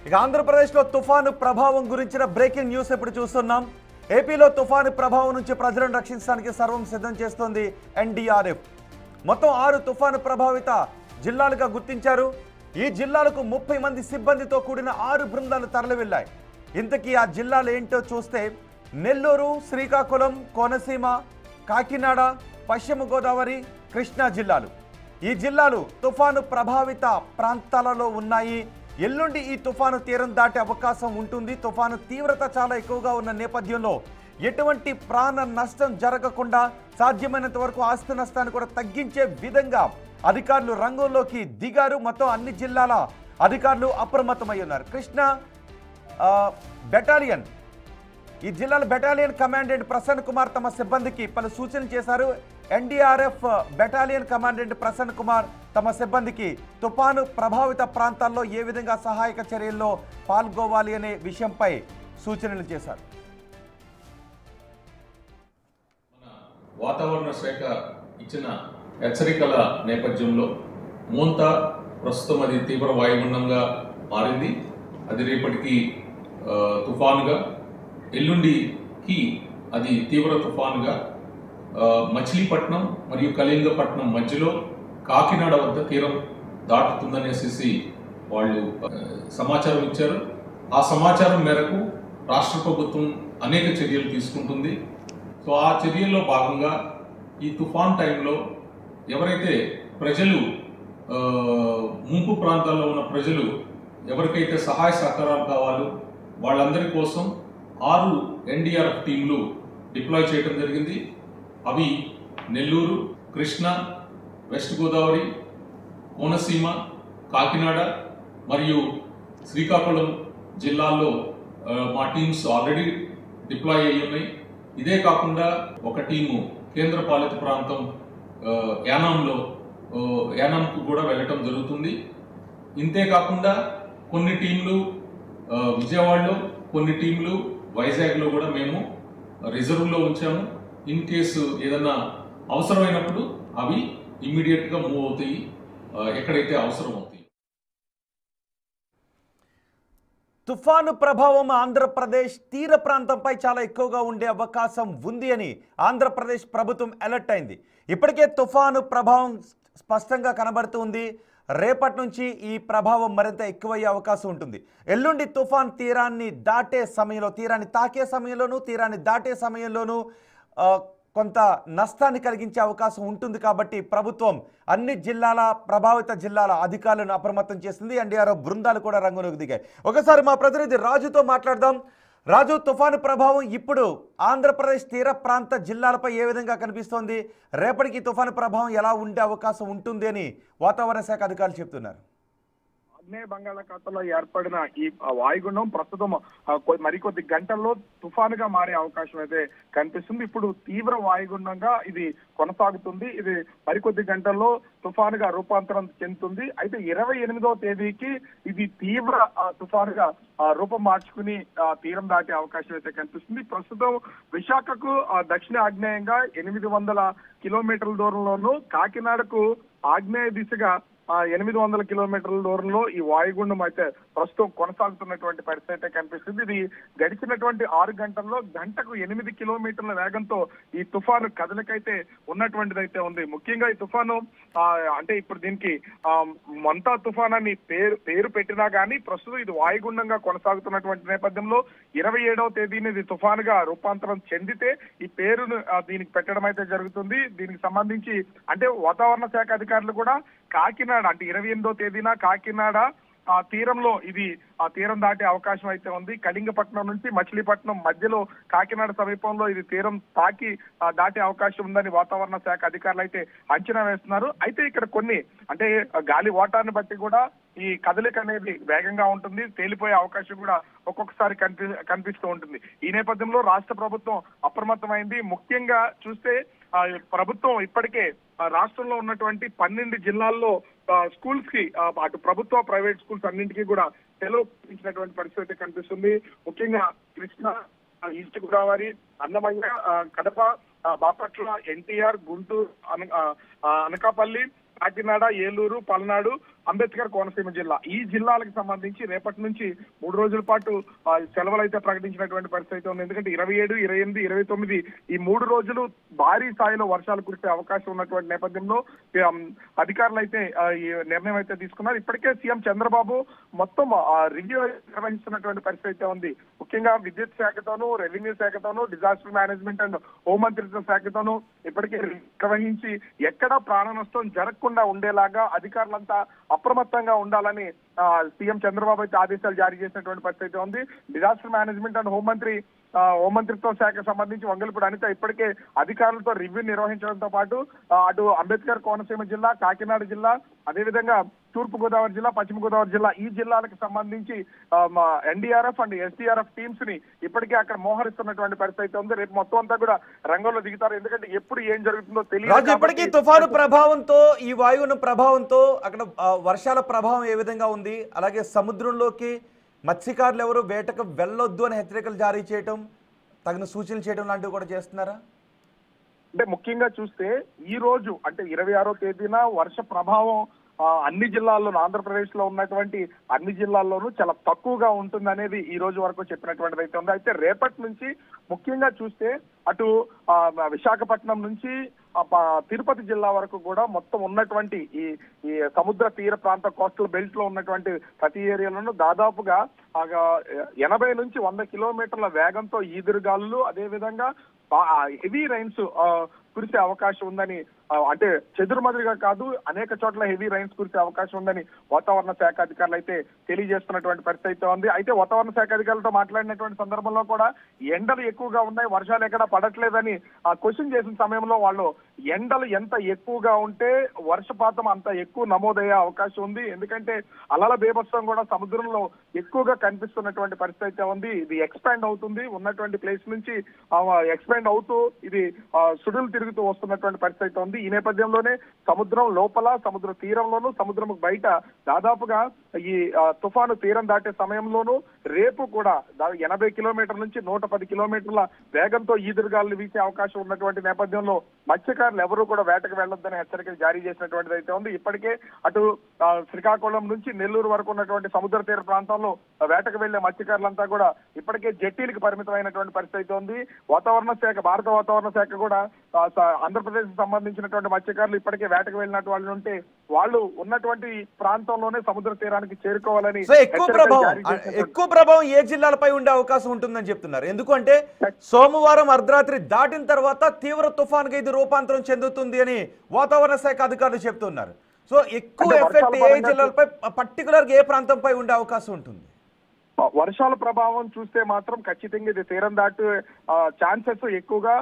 ఇక ఆంధ్రప్రదేశ్లో తుఫాను ప్రభావం గురించిన బ్రేకింగ్ న్యూస్ ఇప్పుడు చూస్తున్నాం. ఏపీలో తుఫాను ప్రభావం నుంచి ప్రజలను రక్షించడానికి సర్వం సిద్ధం చేస్తోంది ఎన్డీఆర్ఎఫ్. మొత్తం 6 తుఫాను ప్రభావిత జిల్లాలుగా గుర్తించారు. ఈ జిల్లాలకు 30 మంది సిబ్బందితో కూడిన 6 బృందాలు తరలి వెళ్ళాయి. ఇంతకీ ఆ జిల్లాలు ఏంటో చూస్తే నెల్లూరు, శ్రీకాకుళం, కోనసీమ, కాకినాడ, పశ్చిమ గోదావరి, కృష్ణా జిల్లాలు. ఈ జిల్లాలు తుఫాను ప్రభావిత ప్రాంతాలలో ఉన్నాయి. ఎల్లుండి ఈ తుఫాను తీరం దాటే అవకాశం ఉంటుంది. తుఫాను తీవ్రత చాలా ఎక్కువగా ఉన్న నేపథ్యంలో ఎటువంటి ప్రాణ నష్టం జరగకుండా సాధ్యమైనంత వరకు ఆస్తి నష్టాన్ని కూడా తగ్గించే విధంగా అధికారులు రంగంలోకి దిగారు. మొత్తం అన్ని జిల్లాల అధికారులు అప్రమత్తమై ఉన్నారు. కృష్ణా బెటాలియన్, ఈ జిల్లాల బెటాలియన్ కమాండెంట్ ప్రసన్న కుమార్ తమ సిబ్బందికి పలు సూచనలు చేశారు. NDRF battalion commandant Prasanna Kumar తమ సిబ్బందికి తుఫాను ప్రభావిత ప్రాంతాల్లో ఏ విధంగా సహాయక చర్యల్లో పాల్గొవాలి అనే విషయంపై సూచనలు చేశారు. వాతావరణ శాఖ ఇచ్చిన హెచ్చరికల నేపథ్యంలో మోంతా ప్రస్తుతం అది తీవ్ర వాయుగుండంగా మారింది. అది రేపటికి తుఫానుగా, ఎల్లుండికి అది తీవ్ర తుఫానుగా మచిలీపట్నం మరియు కళింగపట్నం మధ్యలో కాకినాడ వద్ద తీరం దాటుతుందనేసి వాళ్ళు సమాచారం ఇచ్చారు. ఆ సమాచారం మేరకు రాష్ట్ర ప్రభుత్వం అనేక చర్యలు తీసుకుంటుంది. సో ఆ చర్యల్లో భాగంగా ఈ తుఫాన్ టైంలో ఎవరైతే ప్రజలు ముంపు ప్రాంతాల్లో ఉన్న ప్రజలు ఎవరికైతే సహాయ సహకారాలు కావాలో వాళ్ళందరి కోసం 6 ఎన్డీఆర్ఎఫ్ టీంలు డిప్లాయ్ చేయడం జరిగింది. అవి నెల్లూరు, కృష్ణా, వెస్ట్ గోదావరి, కోనసీమ, కాకినాడ మరియు శ్రీకాకుళం జిల్లాల్లో మా టీమ్స్ ఆల్రెడీ డిప్లాయ్ అయ్యి ఉన్నాయి. ఇదే కాకుండా ఒక టీము కేంద్రపాలిత ప్రాంతం యానాంకు కూడా వెళ్ళటం జరుగుతుంది. ఇంతే కాకుండా కొన్ని టీంలు విజయవాడలో, కొన్ని టీంలు వైజాగ్లో కూడా మేము రిజర్వ్లో ఉంచాము. ఇన్ కేసు ఏదన్నా అవసరమైనప్పుడు అవి ఇమ్మీడియట్గా మూవ్ అవుతాయి ఎక్కడైతే అవసరం అవుతాయి. తుఫాను ప్రభావం ఆంధ్రప్రదేశ్ తీర ప్రాంతంపై చాలా ఎక్కువగా ఉండే అవకాశం ఉంది అని ఆంధ్రప్రదేశ్ ప్రభుత్వం అలర్ట్ అయింది. ఇప్పటికే తుఫాను ప్రభావం స్పష్టంగా కనబడుతుంది. రేపటి నుంచి ఈ ప్రభావం మరింత ఎక్కువయ్యే అవకాశం ఉంటుంది. ఎల్లుండి తుఫాన్ తీరాన్ని దాటే సమయంలో, తీరాన్ని తాకే సమయంలోనూ, తీరాన్ని దాటే సమయంలోనూ కొంత నష్టాన్ని కలిగించే అవకాశం ఉంటుంది. కాబట్టి ప్రభుత్వం అన్ని జిల్లాల ప్రభావిత జిల్లాల అధికారులను అప్రమత్తం చేస్తుంది. ఎన్డీఆర్ఎఫ్ బృందాలు కూడా రంగంలోకి దిగాయి. ఒకసారి మా ప్రతినిధి రాజుతో మాట్లాడదాం. రాజు, తుఫాను ప్రభావం ఇప్పుడు ఆంధ్రప్రదేశ్ తీర ప్రాంత జిల్లాలపై ఏ విధంగా కనిపిస్తోంది? రేపటికి తుఫాను ప్రభావం ఎలా ఉండే అవకాశం ఉంటుంది అని వాతావరణ శాఖ అధికారులు చెప్తున్నారు. ఆగ్నేయ బంగాళాఖాతంలో ఏర్పడిన ఈ వాయుగుండం ప్రస్తుతం మరికొద్ది గంటల్లో తుఫానుగా మారే అవకాశం అయితే కనిపిస్తుంది. ఇప్పుడు తీవ్ర వాయుగుండంగా ఇది కొనసాగుతుంది. ఇది మరికొద్ది గంటల్లో తుఫానుగా రూపాంతరం చెందుతుంది. అయితే 28వ తేదీకి ఇది తీవ్ర తుఫానుగా రూపం మార్చుకుని తీరం దాటే అవకాశం అయితే కనిపిస్తుంది. ప్రస్తుతం విశాఖకు దక్షిణ ఆగ్నేయంగా 800 కిలోమీటర్ల దూరంలోనూ, కాకినాడకు ఆగ్నేయ దిశగా 800 కిలోమీటర్ల దూరంలో ఈ వాయుగుండం అయితే ప్రస్తుతం కొనసాగుతున్నటువంటి పరిస్థితి అయితే కనిపిస్తుంది. ఇది గడిచినటువంటి 6 గంటల్లో గంటకు 8 కిలోమీటర్ల వేగంతో ఈ తుఫాను కదలికైతే ఉన్నటువంటిది అయితే ఉంది. ముఖ్యంగా ఈ తుఫాను అంటే ఇప్పుడు దీనికి మంతా తుఫాన్ అని పేరు పెట్టినా కానీ ప్రస్తుతం ఇది వాయుగుండంగా కొనసాగుతున్నటువంటి నేపథ్యంలో 27వ తేదీని ఇది తుఫానుగా రూపాంతరం చెందితే ఈ పేరును దీనికి పెట్టడం అయితే జరుగుతుంది. దీనికి సంబంధించి అంటే వాతావరణ శాఖ అధికారులు కూడా కాకినాడ అంటే 28వ తేదీన కాకినాడ తీరంలో ఇది తీరం దాటే అవకాశం అయితే ఉంది. కళింగపట్నం నుంచి మచిలీపట్నం మధ్యలో కాకినాడ సమీపంలో ఇది తీరం తాకి దాటే అవకాశం ఉందని వాతావరణ శాఖ అధికారులు అయితే అంచనా వేస్తున్నారు. అయితే ఇక్కడ కొన్ని అంటే గాలి ఓటాన్ని బట్టి కూడా ఈ కదలిక అనేది వేగంగా ఉంటుంది. తేలిపోయే అవకాశం కూడా ఒక్కొక్కసారి కనిపిస్తూ ఉంటుంది. ఈ నేపథ్యంలో రాష్ట్ర ప్రభుత్వం అప్రమత్తమైంది. ముఖ్యంగా చూస్తే ప్రభుత్వం ఇప్పటికే రాష్ట్రంలో ఉన్నటువంటి 12 జిల్లాల్లో స్కూల్స్ కి అటు ప్రభుత్వ ప్రైవేట్ స్కూల్స్ అన్నింటికీ కూడా సెలవు ఇచ్చినటువంటి పరిస్థితి కనిపిస్తుంది. ముఖ్యంగా కృష్ణా, ఈస్ట్ గోదావరి, అన్నమయ్య, కడప, బాపట్ల, ఎన్టీఆర్, గుంటూరు, అనకాపల్లి, కాకినాడ, ఏలూరు, పల్నాడు, అంబేద్కర్ కోనసీమ జిల్లా. ఈ జిల్లాలకు సంబంధించి రేపటి నుంచి 3 రోజుల పాటు సెలవులు అయితే ప్రకటించినటువంటి పరిస్థితి ఉంది. ఎందుకంటే 27, 28, 29 ఈ 3 రోజులు భారీ స్థాయిలో వర్షాలు కురిసే అవకాశం ఉన్నటువంటి నేపథ్యంలో అధికారులు అయితే ఈ నిర్ణయం అయితే తీసుకున్నారు. ఇప్పటికే సీఎం చంద్రబాబు మొత్తం రివ్యూ నిర్వహిస్తున్నటువంటి పరిస్థితి అయితే ఉంది. ముఖ్యంగా విద్యుత్ శాఖతోనూ, రెవెన్యూ శాఖతోనూ, డిజాస్టర్ మేనేజ్మెంట్ అండ్ హోంమంత్రిత్వ శాఖతోనూ ఇప్పటికే నిర్వహించి ఎక్కడా ప్రాణ నష్టం జరగకుండా ఉండేలాగా అధికారులంతా అప్రమత్తంగా ఉండాలని సీఎం చంద్రబాబు అయితే ఆదేశాలు జారీ చేసినటువంటి పరిస్థితి ఉంది. డిజాస్టర్ మేనేజ్మెంట్ అండ్ హోంమంత్రిత్వ శాఖ సంబంధించి వంగలపూడి అనిత ఇప్పటికే అధికారులతో రివ్యూ నిర్వహించడంతో పాటు అటు అంబేద్కర్ కోనసీమ జిల్లా, కాకినాడ జిల్లా, అదేవిధంగా తూర్పు గోదావరి జిల్లా, పశ్చిమ గోదావరి జిల్లా ఈ జిల్లాలకు సంబంధించి ఎన్డీఆర్ఎఫ్ అండ్ ఎస్డీఆర్ఎఫ్ టీమ్స్ ని ఇప్పటికే అక్కడ మోహరిస్తున్నటువంటి పరిస్థితి ఉంది. రేపు మొత్తం అంతా కూడా రంగంలో దిగుతారు. ఎందుకంటే ఎప్పుడు ఏం జరుగుతుందో తెలియదు. ఇప్పటికీ తుఫాను ప్రభావంతో, ఈ వాయువుల ప్రభావంతో అక్కడ వర్షాల ప్రభావం ఏ విధంగా ఉంది, అలాగే సముద్రంలోకి మత్స్యకారులు ఎవరు వేటకు వెళ్ళొద్దు అని హెచ్చరికలు జారీ చేయటం, తగిన సూచనలు చేయడం లాంటివి కూడా చేస్తున్నారా? అంటే ముఖ్యంగా చూస్తే ఈ రోజు అంటే 26వ తేదీన వర్ష ప్రభావం అన్ని జిల్లాల్లోనూ, ఆంధ్రప్రదేశ్ లో ఉన్నటువంటి అన్ని జిల్లాల్లోనూ చాలా తక్కువగా ఉంటుందనేది ఈ రోజు వరకు చెప్పినటువంటిది అయితే ఉంది. అయితే రేపటి నుంచి ముఖ్యంగా చూస్తే అటు విశాఖపట్నం నుంచి తిరుపతి జిల్లా వరకు కూడా మొత్తం ఉన్నటువంటి ఈ సముద్ర తీర ప్రాంత కోస్టల్ బెల్ట్ లో ఉన్నటువంటి ప్రతి ఏరియాలోనూ దాదాపుగా 80 నుంచి 100 కిలోమీటర్ల వేగంతో ఈదురుగాలులు, అదేవిధంగా హెవీ రైన్స్ కురిసే అవకాశం ఉందని, అంటే చెదురుమదురుగా కాదు అనేక చోట్ల హెవీ రైన్స్ కురిసే అవకాశం ఉందని వాతావరణ శాఖ అధికారులు అయితే తెలియజేస్తున్నటువంటి పరిస్థితి అయితే ఉంది. అయితే వాతావరణ శాఖ అధికారులతో మాట్లాడినటువంటి సందర్భంలో కూడా ఎండలు ఎక్కువగా ఉన్నాయి, వర్షాలు ఎక్కడ పడట్లేదని క్వశ్చన్ చేసిన సమయంలో వాళ్ళు ఎండలు ఎంత ఎక్కువగా ఉంటే వర్షపాతం అంత ఎక్కువ నమోదయ్యే అవకాశం ఉంది. ఎందుకంటే అలల బీభత్సం కూడా సముద్రంలో ఎక్కువగా కనిపిస్తున్నటువంటి పరిస్థితి అయితే ఉంది. ఇది ఎక్స్పాండ్ అవుతుంది, ఉన్నటువంటి ప్లేస్ నుంచి ఎక్స్పాండ్ అవుతూ ఇది సుడులు తిరుగుతూ వస్తున్నటువంటి పరిస్థితి ఉంది. ఈ నేపథ్యంలోనే సముద్రం లోపల, సముద్ర తీరంలోనూ, సముద్రం బయట దాదాపుగా ఈ తుఫాను తీరం దాటే సమయంలోనూ రేపు కూడా 80 కిలోమీటర్ల నుంచి 110 కిలోమీటర్ల వేగంతో ఈదురుగాలు వీసే అవకాశం ఉన్నటువంటి నేపథ్యంలో మత్స్యకారులు ఎవరూ కూడా వేటకు వెళ్లొద్దని హెచ్చరికలు జారీ చేసినటువంటిది అయితే ఉంది. ఇప్పటికే అటు శ్రీకాకుళం నుంచి నెల్లూరు వరకు ఉన్నటువంటి సముద్ర తీర ప్రాంతంలో వేటకు వెళ్లే మత్స్యకారులంతా కూడా ఇప్పటికే జట్టీలకు పరిమితమైనటువంటి పరిస్థితి ఉంది. వాతావరణ శాఖ, భారత వాతావరణ శాఖ కూడా ఆంధ్రప్రదేశ్ సంబంధించినటువంటి మత్స్యకారులు ఇప్పటికే వేటకు వెళ్ళినట్టు వాళ్ళు ఉంటే వాళ్ళు ఉన్నటువంటి ప్రాంతంలోనే సముద్ర తీరానికి చేరుకోవాలని. ఎక్కువ ప్రభావం ఏ జిల్లాలపై ఉండే అవకాశం ఉంటుందని చెప్తున్నారు? ఎందుకంటే సోమవారం అర్ధరాత్రి దాటిన తర్వాత తీవ్ర తుఫాన్గా ఇది రూపాంతరం చెందుతుంది అని వాతావరణ శాఖ అధికారులు చెప్తున్నారు. సో ఎక్కువ ఎఫెక్ట్ ఏ జిల్లాలపై, పర్టికులర్ ఏ ప్రాంతంపై ఉండే అవకాశం ఉంటుంది? వర్షాల ప్రభావం చూస్తే మాత్రం ఖచ్చితంగా ఇది తీరం దాటే ఛాన్సెస్ ఎక్కువగా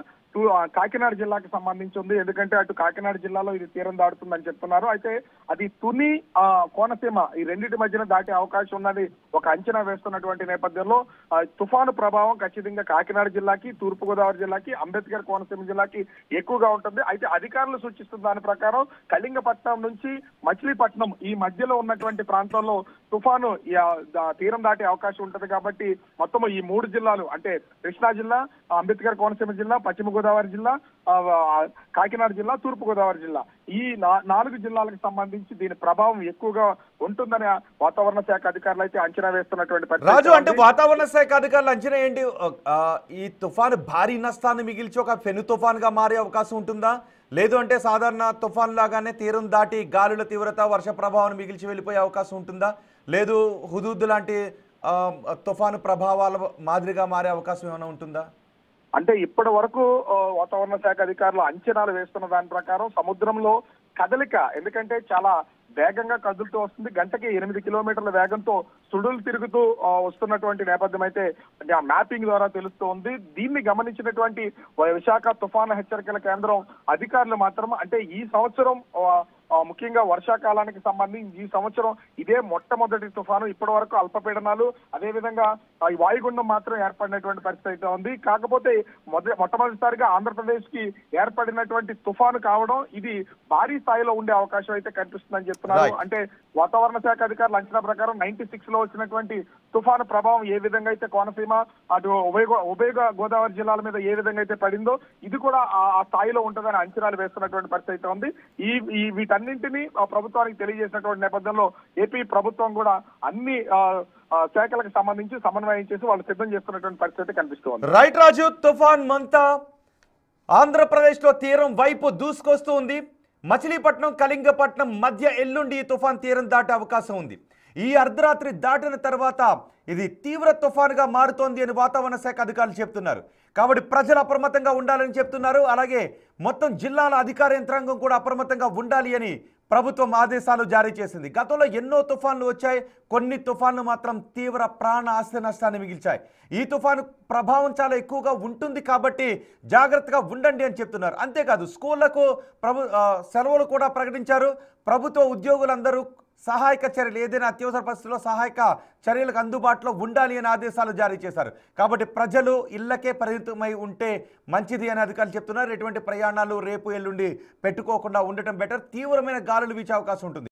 కాకినాడ జిల్లాకి సంబంధించి ఉంది. ఎందుకంటే అటు కాకినాడ జిల్లాలో ఇది తీరం దాటుతుందని చెప్తున్నారు. అయితే అది తుని, కోనసీమ ఈ రెండింటి మధ్యన దాటే అవకాశం ఉన్నది ఒక అంచనా వేస్తున్నటువంటి నేపథ్యంలో తుఫాను ప్రభావం ఖచ్చితంగా కాకినాడ జిల్లాకి, తూర్పు గోదావరి జిల్లాకి, అంబేద్కర్ కోనసీమ జిల్లాకి ఎక్కువగా ఉంటుంది. అయితే అధికారులు సూచిస్తున్న దాని ప్రకారం కళింగపట్నం నుంచి మచిలీపట్నం ఈ మధ్యలో ఉన్నటువంటి ప్రాంతంలో తుఫాను తీరం దాటే అవకాశం ఉంటుంది. కాబట్టి మొత్తం ఈ 3 జిల్లాలు అంటే కృష్ణా జిల్లా, అంబేద్కర్ కోనసీమ జిల్లా, పశ్చిమ గోదావరి జిల్లా, కాకినాడ జిల్లా, తూర్పు గోదావరి జిల్లా ఈ 4 జిల్లాలకు సంబంధించి దీని ప్రభావం ఎక్కువగా ఉంటుందని వాతావరణ శాఖ అధికారులు అయితే అంచనా వేస్తున్నటువంటి పరిస్థితి. రాజు, అంటే వాతావరణ శాఖ అధికారులు అంచనా ఏంటి? ఈ తుఫాను భారీ నష్టాన్ని మిగిల్చి ఒక పెను తుఫాన్ గా మారే అవకాశం ఉంటుందా, లేదు అంటే సాధారణ తుఫాన్ లాగానే తీరం దాటి గాలుల తీవ్రత, వర్ష ప్రభావాన్ని మిగిల్చి వెళ్ళిపోయే అవకాశం ఉంటుందా, లేదు హుదూద్ లాంటి తుఫాను ప్రభావాల మాదిరిగా మారే అవకాశం ఏమైనా ఉంటుందా? అంటే ఇప్పటి వరకు వాతావరణ శాఖ అధికారులు అంచనాలు వేస్తున్న దాని ప్రకారం సముద్రంలో కదలిక, ఎందుకంటే చాలా వేగంగా కదులుతూ వస్తుంది, గంటకి 8 కిలోమీటర్ల వేగంతో సుడులు తిరుగుతూ వస్తున్నటువంటి నేపథ్యం అయితే మ్యాపింగ్ ద్వారా తెలుస్తూ ఉంది. దీన్ని గమనించినటువంటి విశాఖ తుఫాను హెచ్చరికల కేంద్రం అధికారులు మాత్రం అంటే ఈ సంవత్సరం ముఖ్యంగా వర్షాకాలానికి సంబంధించి ఈ సంవత్సరం ఇదే మొట్టమొదటి తుఫాను. ఇప్పటి వరకు అల్పపీడనాలు, అదేవిధంగా ఈ వాయుగుండం మాత్రం ఏర్పడినటువంటి పరిస్థితి అయితే ఉంది. కాకపోతే మొట్టమొదటిసారిగా ఆంధ్రప్రదేశ్ కి ఏర్పడినటువంటి తుఫాను కావడం ఇది భారీ స్థాయిలో ఉండే అవకాశం అయితే కనిపిస్తుందని చెప్తున్నారు. అంటే వాతావరణ శాఖ అధికారుల అంచనా ప్రకారం 96 లో వచ్చినటువంటి తుఫాను ప్రభావం ఏ విధంగా అయితే కోనసీమ అటు ఉభయ గోదావరి జిల్లాల మీద ఏ విధంగా అయితే పడిందో ఇది కూడా ఆ స్థాయిలో ఉంటుందని అంచనాలు వేస్తున్నటువంటి పరిస్థితి అయితే ఉంది. వీటన్నింటినీ ప్రభుత్వానికి తెలియజేసినటువంటి నేపథ్యంలో ఏపీ ప్రభుత్వం కూడా అన్ని శాఖలకు సంబంధించి సమన్వయం చేసి వాళ్ళు సిద్ధం చేస్తున్నటువంటి పరిస్థితి కనిపిస్తుంది. రైట్ రాజు, తుఫాన్ మంతా ఆంధ్రప్రదేశ్లో తీరం వైపు దూసుకొస్తూ ఉంది. మచిలీపట్నం కళింగపట్నం మధ్య ఎల్లుండి ఈ తుఫాన్ తీరం దాటే అవకాశం ఉంది. ఈ అర్ధరాత్రి దాటిన తర్వాత ఇది తీవ్ర తుఫానుగా మారుతోంది అని వాతావరణ శాఖ అధికారులు చెప్తున్నారు. కాబట్టి ప్రజలు అప్రమత్తంగా ఉండాలని చెప్తున్నారు. అలాగే మొత్తం జిల్లాల అధికార యంత్రాంగం కూడా అప్రమత్తంగా ఉండాలి అని ప్రభుత్వం ఆదేశాలు జారీ చేసింది. గతంలో ఎన్నో తుఫాన్లు వచ్చాయి, కొన్ని తుఫాన్లు మాత్రం తీవ్ర ప్రాణ ఆస్తి నష్టాన్ని మిగిల్చాయి. ఈ తుఫాను ప్రభావం చాలా ఎక్కువగా ఉంటుంది కాబట్టి జాగ్రత్తగా ఉండండి అని చెప్తున్నారు. అంతేకాదు స్కూళ్లకు సెలవులు కూడా ప్రకటించారు. ప్రభుత్వ ఉద్యోగులందరూ సహాయక చర్యలు ఏదైనా అత్యవసర పరిస్థితుల్లో సహాయక చర్యలకు అందుబాటులో ఉండాలి అని ఆదేశాలు జారీ చేశారు. కాబట్టి ప్రజలు ఇళ్లకే పరిమితమై ఉంటే మంచిది అని అధికారులు చెప్తున్నారు. ఎటువంటి ప్రయాణాలు రేపు ఎల్లుండి పెట్టుకోకుండా ఉండటం బెటర్. తీవ్రమైన గాలులు వీచే అవకాశం ఉంటుంది.